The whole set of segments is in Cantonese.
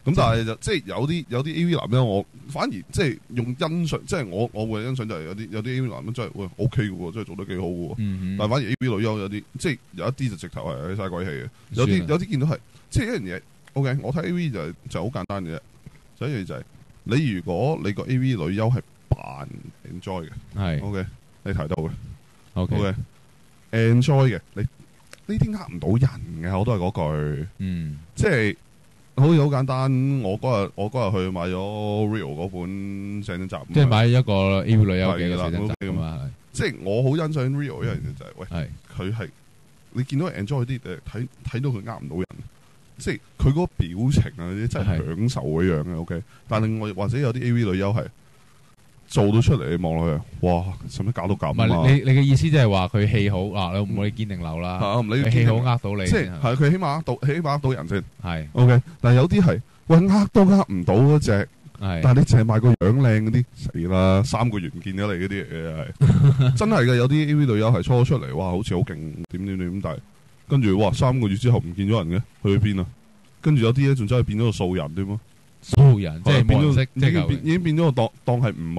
咁但係就即係有啲 A.V. 男咧，我反而即係用欣賞，即係我會欣賞就係有啲 A.V. 男真係喂 O.K. 嘅喎，真係做得幾好嘅喎。但係反而 A.V. 女優有啲即係有一啲就直頭係嘥鬼氣嘅，有啲見到係即係一樣嘢。O.K. 我睇 A.V. 就好簡單嘅啫，所以就係你如果你個 A.V. 女優係扮 enjoy 嘅，係 O.K. 你睇到嘅 O.K. enjoy 嘅，你呢啲呃唔到人嘅，我都係嗰句，即係。好似好簡單，我嗰日去買咗 Real 嗰本寫真集，即係買一個 AV 女優嘅寫真集咁啊！即係我好欣賞 Real 一樣嘢就係，喂，佢係你見到 enjoy 啲睇到佢呃唔到人，即係佢嗰個表情啊，啲真係享受嗰樣嘅 OK。但係另外或者有啲 AV 女優係做到出嚟，你望落去，哇！使乜搞到咁啊？唔係你嘅意思即係話佢戲好嗱，你唔理堅定流啦，佢戲好呃到你，即係佢起碼呃到人先係 OK。但係有啲係喂呃都呃唔到嗰隻，但係你淨係賣個樣靚嗰啲死啦，3個月唔見咗你嗰啲嘢係真係嘅。有啲 AV 女優係初出嚟，哇，好似好勁點咁，但係跟住哇3個月之後唔見咗人嘅，去咗邊啊？跟住有啲咧仲真係變咗個素人添咯。素人即係變咗，已經變咗個當係唔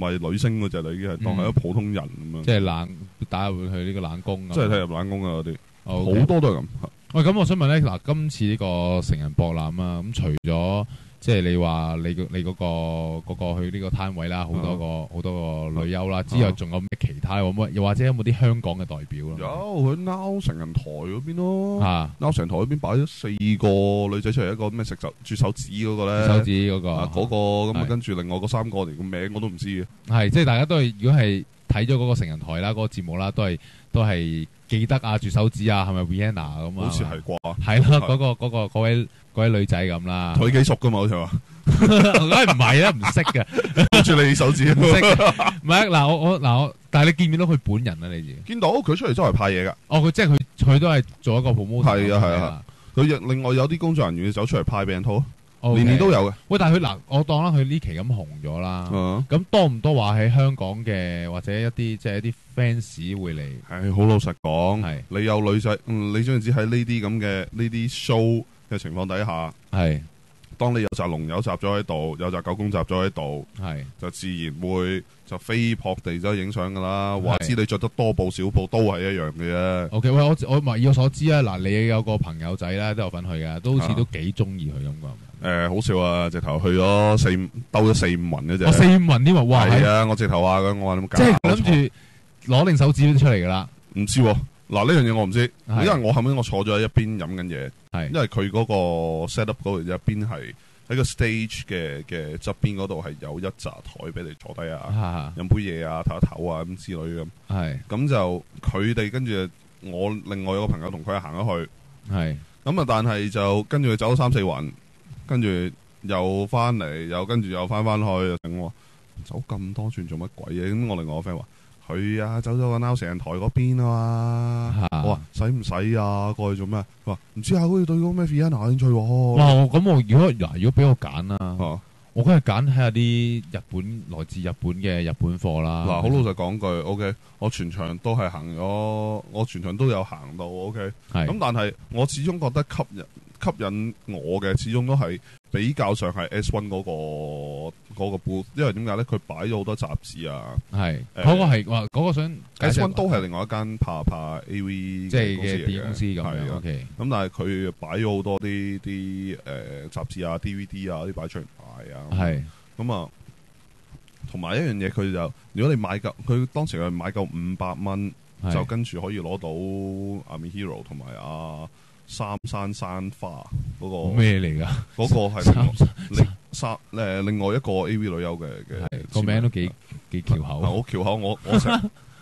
係女星嗰隻啦，已經係當係一個普通人咁樣。即係打入去呢個冷宮，即係睇入冷宮啊嗰啲，好多都係咁。喂，咁我想問咧，嗱，今次呢個成人博覽啊，咁除咗即係你話你嗰個去呢個攤位啦，好多個女優啦，之後仲有咩其他？又或者有冇啲香港嘅代表咯？有去 Now 成人台嗰邊咯，Now 成人台嗰邊擺咗4個女仔出嚟，一個咩啜手指嗰個咧，手指嗰個嗰個咁啊，跟住另外嗰3個連個名我都唔知嘅。係即係大家都係，如果係睇咗嗰個成人台啦，嗰個節目啦，都係記得啊，啜手指啊，係咪 Rihanna 咁啊？好似係啩？係啦，嗰位女仔咁啦，同佢幾熟噶嘛？好似話，梗係唔係啦，唔識嘅，跟住你手指唔識，唔係嗱，但係你見唔見到佢本人啊？你見到佢出嚟周圍派嘢噶？哦，佢即係佢都係做一個 promoter。係啊，佢另外有啲工作人員走出嚟派俾人套，年都有嘅。喂，但係佢嗱，我當啦，佢呢期咁紅咗啦，咁多唔多話喺香港嘅或者一啲即係一啲 fans 會嚟？係好老實講，你有女仔，你總之喺呢啲咁嘅呢啲 show 嘅情況底下，當你有隻龍友集咗喺度，有隻狗公集咗喺度，就自然會就飛撲地走去影相噶啦。話知你着得多布少布都係一樣嘅啫。OK， 喂，我以我所知啊，嗱，你有個朋友仔咧都有份去嘅，都好似都幾中意佢咁噶。好笑啊！直頭去咗兜咗4-5雲嘅啫。4-5雲添啊！哇，係啊！我直頭話佢，我話你冇搞錯。即係諗住攞定手指出嚟噶啦？唔知喎。嗱，呢樣嘢我唔知，因為我後尾我坐咗喺一邊飲緊嘢，因為佢嗰個 set up 嗰度一邊係喺個 stage 嘅側邊嗰度係有一紮台俾你坐低啊，飲杯嘢啊，唞一唞啊咁之類咁。咁就佢哋跟住我另外一個朋友同佢行咗去，咁啊，但係就跟住佢走咗3-4環，跟住又翻嚟，又跟住又翻去，就整我走咁多轉做乜鬼嘢？咁我另外個 friend 話。佢啊，走咗個 Now 成人台嗰邊啊嘛，我話使唔使啊？過去做咩？佢話唔知啊，好似對嗰個咩 Rihanna 興趣喎。哇！咁我如果俾我揀啊，我梗係揀睇下啲來自日本嘅日本貨啦。嗱，好老實講句 ，OK， 我全場都係行咗，我全場都有行到 ，OK。咁但係我始終覺得吸引我嘅，始終都係比較上係 S1 嗰個 booth， 因為點解咧？佢擺咗好多雜誌啊，嗰個係話嗰個想 S1 都係另外一間拍 AV 即係嘅電影公司咁樣 ，OK。咁但係佢擺咗好多啲雜誌啊、DVD 啊啲擺出嚟賣啊，咁啊，同埋一樣嘢，佢就如果你買夠，佢當時係買夠500蚊，就跟住可以攞到阿 Mihiro 同埋阿三山山花嗰個咩嚟㗎？嗰個係另外一個 AV 女優嘅個名都幾翹口。我翹口，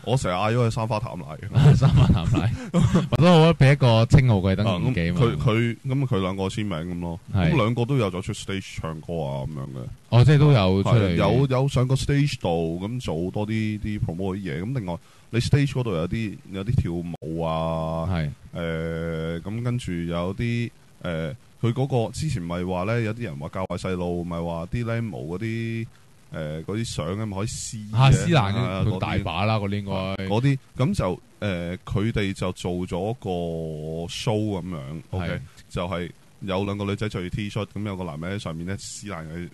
我成日嗌咗佢三花淡奶嘅。三花淡奶，我都好俾一個稱號佢登記嘛。佢兩個簽名咁咯。咁兩個都有咗出 stage 唱歌啊咁樣嘅。哦，即係都有出嚟。有上個 stage 度咁做多啲 promote 啲嘢。咁另外你 stage 嗰度有啲跳舞啊。咁跟住有啲佢嗰個之前咪話咧，有啲人話教壞細路，咪話啲靚模嗰啲啲相咧咪可以撕嘅。撕爛佢大把啦，嗰啲應該。嗰啲咁就佢哋就做咗個 show 咁樣，OK，就係有兩個女仔着住 T 恤，咁有個男人喺上面咧撕爛佢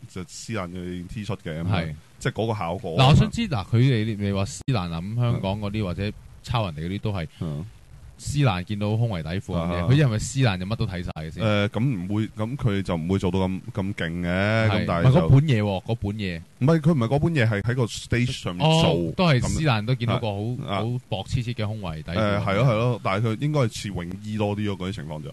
T 恤嘅，係即係嗰個效果。嗱，我想知嗱，佢哋你話撕爛咁香港嗰啲或者抄人哋嗰啲都係。撕爛見到胸圍底褲嘅，佢係咪撕爛就乜都睇晒嘅先？咁唔會，咁佢就唔會做到咁勁嘅。咁但係嗰本嘢，嗰本嘢唔係佢唔係嗰本嘢，係喺個 stage 上面做，都係撕爛都見到個好薄黐黐嘅胸圍底。係咯，但係佢應該係似泳衣多啲咯，嗰啲情況就。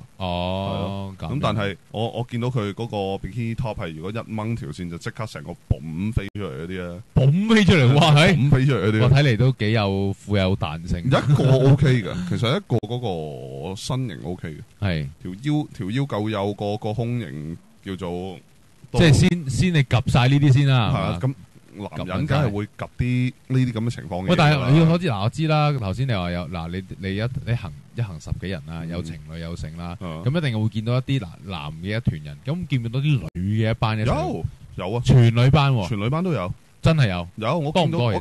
咁但係我見到佢嗰個 bikini top 係如果一掹條線就即刻成個嘣飛出嚟嗰啲啊！嘣飛出嚟，哇！嘣飛出嚟嗰啲，我睇嚟都幾有富有彈性。一個 OK 嘅，其實一個。嗰個身形 OK 嘅，係條腰夠幼，個胸型叫做，即係先你及晒呢啲先啦。係啊，咁男人梗係會及啲呢啲咁嘅情況嘅。喂，但係你要我知嗱，我知啦。頭先你話有嗱，你一行10幾人啦，有情侶有剩啦，咁一定會見到一啲男嘅一團人，咁見唔見到啲女嘅一班？有啊，全女班都有，真係有。我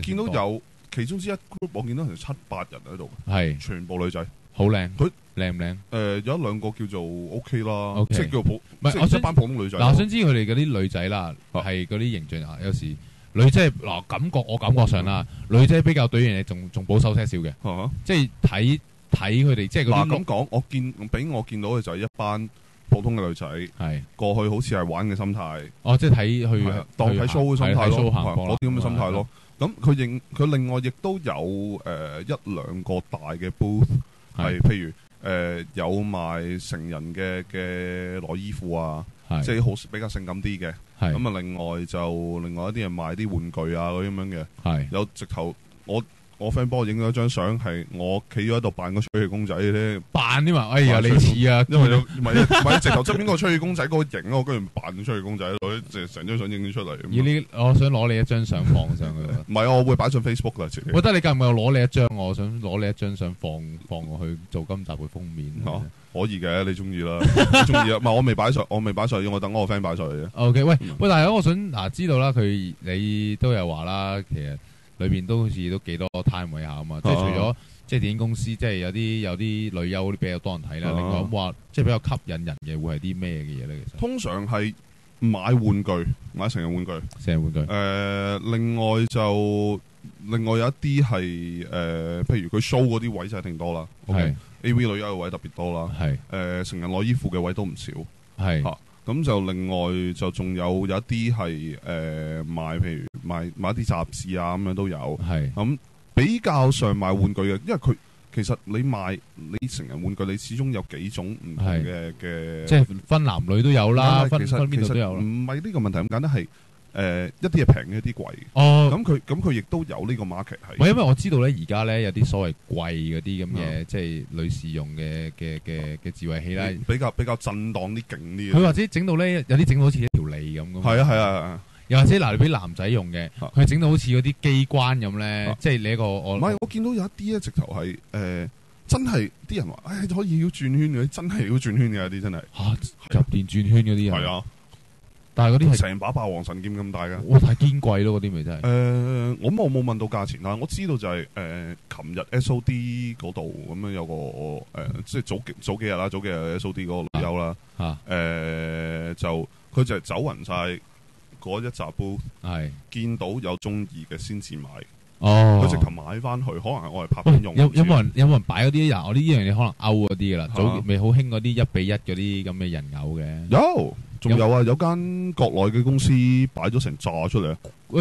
見到有其中之一 group， 我見到成7-8人喺度，係全部女仔。好靚，佢靚唔靚？有一兩個叫做 OK 啦，即係叫普，唔係我想一班普通女仔。嗱，我想知佢哋嗰啲女仔啦，係嗰啲形象啊。有時女仔嗱我感覺上啦，女仔比較對樣嘢仲保守些少嘅，即係睇佢哋即係嗰啲。嗱咁講，俾我見到嘅就係一班普通嘅女仔，係過去好似係玩嘅心態。即係睇去當睇 show 嘅心態咯，嗰啲咁嘅心態咯。咁佢另外亦都有一兩個大嘅 booth。係，譬如有賣成人嘅內衣褲啊，即係好比較性感啲嘅。咁啊，另外一啲人賣啲玩具啊嗰啲咁樣嘅。有直頭我 friend 幫我影咗張相，係我企咗喺度扮個吹氣公仔咧，扮啲嘛。哎呀，你似啊，因為唔係直頭側邊個吹氣公仔嗰個型咯，跟住扮吹氣公仔，攞成張相影咗出嚟。我想攞你一張相放上去。唔係，我會擺上 Facebook 啦。我覺得你夠唔夠攞你一張？我想攞你一張相放我去做今集嘅封面。可以嘅，你中意啦，中意啊。唔係我未擺上，要我等我個 friend 擺上去啫。OK， 喂，但係我想知道啦，你都有話啦，其實。裏邊都好似都幾多攤位下啊嘛，即係除咗即係電影公司，即係有啲女優啲比較多人睇啦。另外咁話，即係比較吸引人嘅會係啲咩嘅嘢咧？其實通常係買玩具，買成人玩具。另外有一啲係譬如佢 show 嗰啲位就一定多啦。係 AV 女優嘅位特別多啦。係成人內衣褲嘅位都唔少。係嚇。咁就另外就仲有一啲係賣，譬如賣一啲雜誌啊咁樣都有。係咁比較上賣玩具嘅，因為佢其實你成人玩具，你始終有幾種唔同嘅，即係分男女都有啦，分邊度都有啦。唔係呢個問題咁簡單，係一啲係平嘅，一啲貴。咁佢亦都有呢個 market 係。唔係因為我知道咧，而家咧有啲所謂貴嗰啲咁嘅，即係女士用嘅自慰器啦，比較震盪啲勁啲。佢或者整到咧，有啲整到好似一條脷咁。係啊。又或者嗱，你俾男仔用嘅，佢整到好似嗰啲機關咁咧，即係你一個唔係，我見到有一啲咧，直頭係真係啲人話，可以要轉圈嘅，真係要轉圈嘅有啲真係入電轉圈嗰啲啊。係啊。但係嗰啲係成把霸王神劍咁大㗎，哇！太堅貴咯，嗰啲咪真係。我冇問到價錢，但係我知道就係琴日 SOD 嗰度咁樣有個即係早幾日啦，早幾日 SOD 嗰個女優啦，就佢就係走勻晒嗰一紮煲，係見到有中意嘅先至買。佢直頭買翻去，可能係我係拍片用。有冇人擺嗰啲人？我呢樣嘢可能勾嗰啲㗎啦，早未好興嗰啲1:1嗰啲咁嘅人偶嘅。有。仲有啊！有間國內嘅公司擺咗成紮出嚟啊！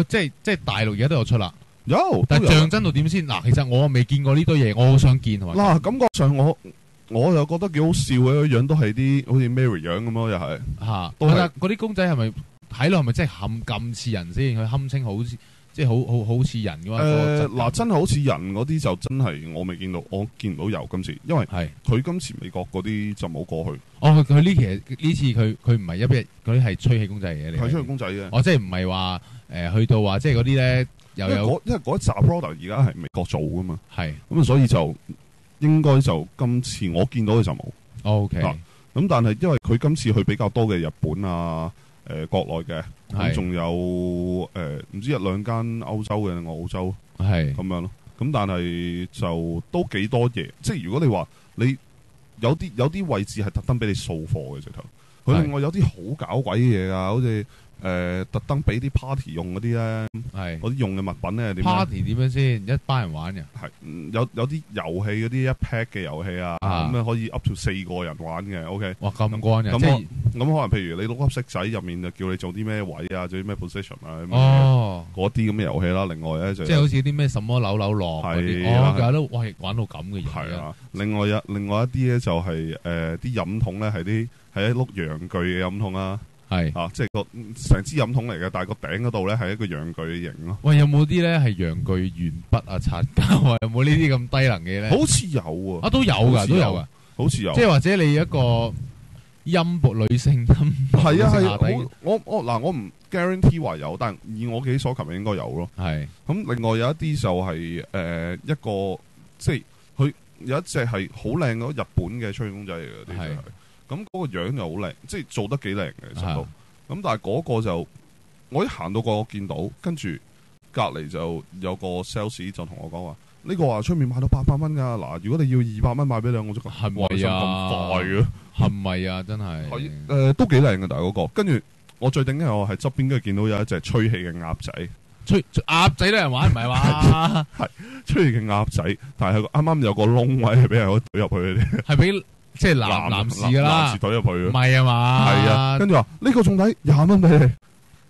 即係大陸而家都有出啦。但係象真到點先？嗱，其實我未見過呢堆嘢，我好想見同埋。嗱，感覺上我又覺得幾好笑嘅，個樣都係啲好似 Mary 樣咁咯，又係嚇。但係嗰啲公仔係咪睇落係咪真係咁似人先？佢堪稱好似即係好似人嘅嘛？嗱，真係好似人嗰啲就真係我未見到，我見唔到有今次，因為佢今次美國嗰啲就冇過去。佢呢次佢唔係1:1嗰啲係吹氣公仔嚟嘅，係吹氣公仔嘅。即係唔係話去到話即係嗰啲咧又有，因為嗰一紮 product 而家係美國做噶嘛，係咁所以就應該就今次我見到嘅就冇。OK，咁但係因為佢今次去比較多嘅日本啊。國內嘅，咁仲有唔知1-2間歐洲嘅，澳洲係咁樣咯。咁但係就都幾多嘢，即係如果你話你有啲位置係特登俾你掃貨嘅直頭，佢另外有啲好搞鬼嘅嘢啊，好似特登俾啲 party 用嗰啲咧，係嗰啲用嘅物品咧點 party 點樣先？一班人玩嘅，係有啲遊戲嗰啲一 pack 嘅遊戲啊，咁樣可以 up to 4個人玩嘅。OK， 哇咁關嘅，咁可能譬如你碌粒色仔入面就叫你做啲咩位啊，做啲咩 position 啊，嗰啲咁嘅遊戲啦。另外咧就即係好似啲咩什麼扭落嗰啲，都哇玩到咁嘅嘢。係啊，另外一啲咧就係啲飲筒咧係一碌陽具嘅飲筒啦。係啊，即係成支飲筒嚟嘅，但係個頂嗰度咧係一個陽具嘅型咯。喂，有冇啲咧係陽具鉛筆啊、擦膠啊？有冇呢啲咁低能嘅咧？好似有啊，都有噶，好似有。即係或者你一個陰部女性陰部係啊，我唔 guarantee 話有，但以我記所及應該有咯。係咁，另外有一啲就係一個即係佢有一隻係好靚嗰日本嘅吹風公仔嚟嘅啲就係。咁嗰個樣就好靚，即係做得幾靚嘅，其實都。咁但係嗰個就我一行到過，我見到，跟住隔離就有個 sales 就同我講話：呢個話出面賣到800蚊㗎。嗱，如果你要200蚊買俾你，我就係咪啊？咁快嘅係咪啊？真係都幾靚嘅，但係嗰個。跟住我最頂嘅我係側邊跟住見到有一隻吹氣嘅鴨仔，鴨仔都有人玩唔係話？係吹氣嘅鴨仔，但係啱啱有個窿位係俾人可以懟入去嗰啲，係俾。即係男士噶啦，男士懟入去，唔係啊嘛，係啊，跟住話呢個仲抵20蚊俾你，